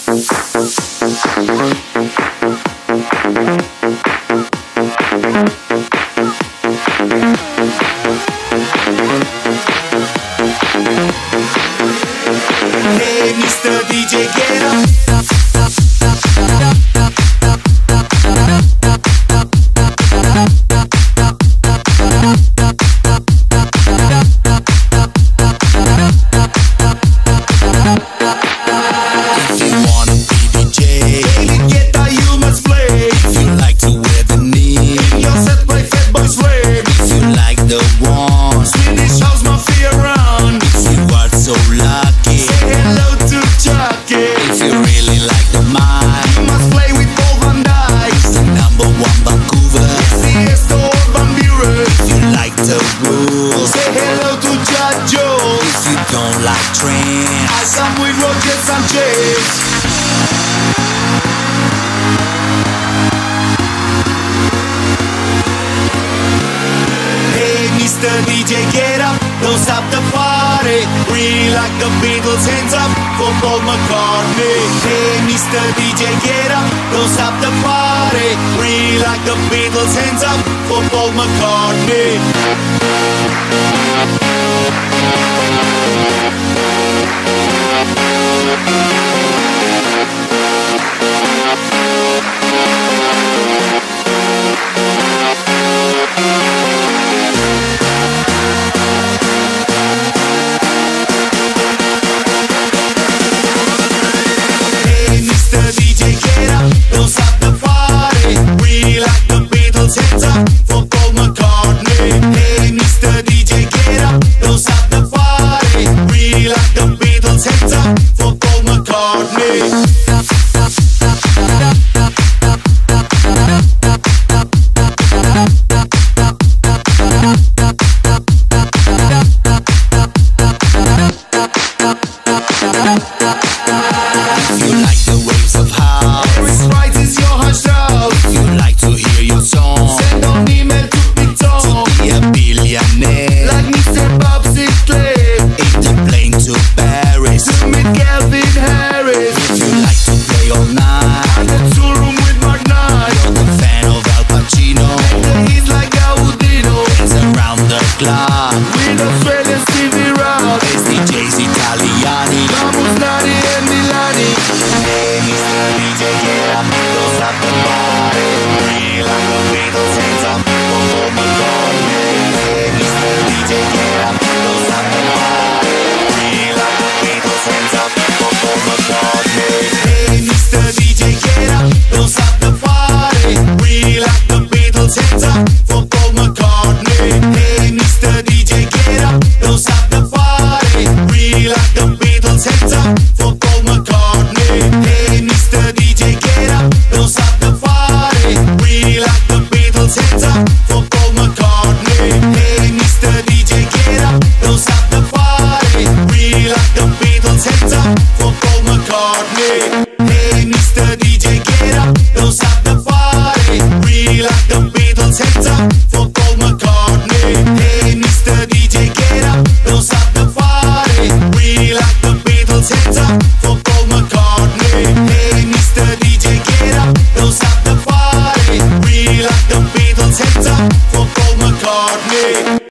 Hey, Mr. DJ, get up. If you wanna be DJ, David Guetta, you must play. If you like to wear the knee, in your set by Fatboy Slim. If you like the one, Swedish House Mafia run. If you are so lucky, say hello to Chucky. If you really like the mic, you must play with Paul Van Dyke. It's the #1 Vancouver, yes, the old Van Buren. If you like the rules, say hello to Jojo. If you don't like trance, I come with Roger Sanchez. Hey, Mr. DJ, get up, don't stop the party. We like the Beatles, hands up for Paul McCartney. Hey, Mr. DJ, get up, don't stop the party. We like the Beatles, hands up for Paul McCartney. Hey, Mr. DJ, get up, don't stop the party. We like the Beatles, hands up for Paul McCartney. Hey, Mr. DJ, get up, don't stop the party. We like the Beatles, hands up for Paul McCartney. If you like the waves of house, Eric Wright is your house. If you like to hear your song, send an email to Piton. To be a billionaire, like Mr. Bob Sinclair. Take the plane to Paris, to meet Calvin Harris. If you like to play all night, and the tool room with Mark Knight. You're the fan of Al Pacino, and he's like Gaudino. Dance around the clock with Australian Stevie Rock. It's DJs Italiani, Ramos, Nani and Milani. Hey, Mr. DJ, get up, don't stop the party. We like the Beatles, hands up for Paul McCartney. Hey, Mr. DJ, get up, don't stop the party. We like the Beatles, hands up for Paul McCartney. Hey, Mr. DJ, get up, don't stop the party. We like the Beatles, hands up for Paul McCartney. Hey, Mr. DJ, get up, don't stop the party. We like the Beatles, hands up for Paul McCartney. Hey, Mr. DJ, get up, don't stop the party. We like the Beatles, hands up for Paul McCartney. Hey, Mr. DJ, get up, don't stop the party. We like the Beatles, hands up for Paul McCartney. Hey, Mr. DJ, get up, don't stop the party. We like the Beatles, hands up for Paul McCartney. Hey, Mr. DJ, get up, don't stop the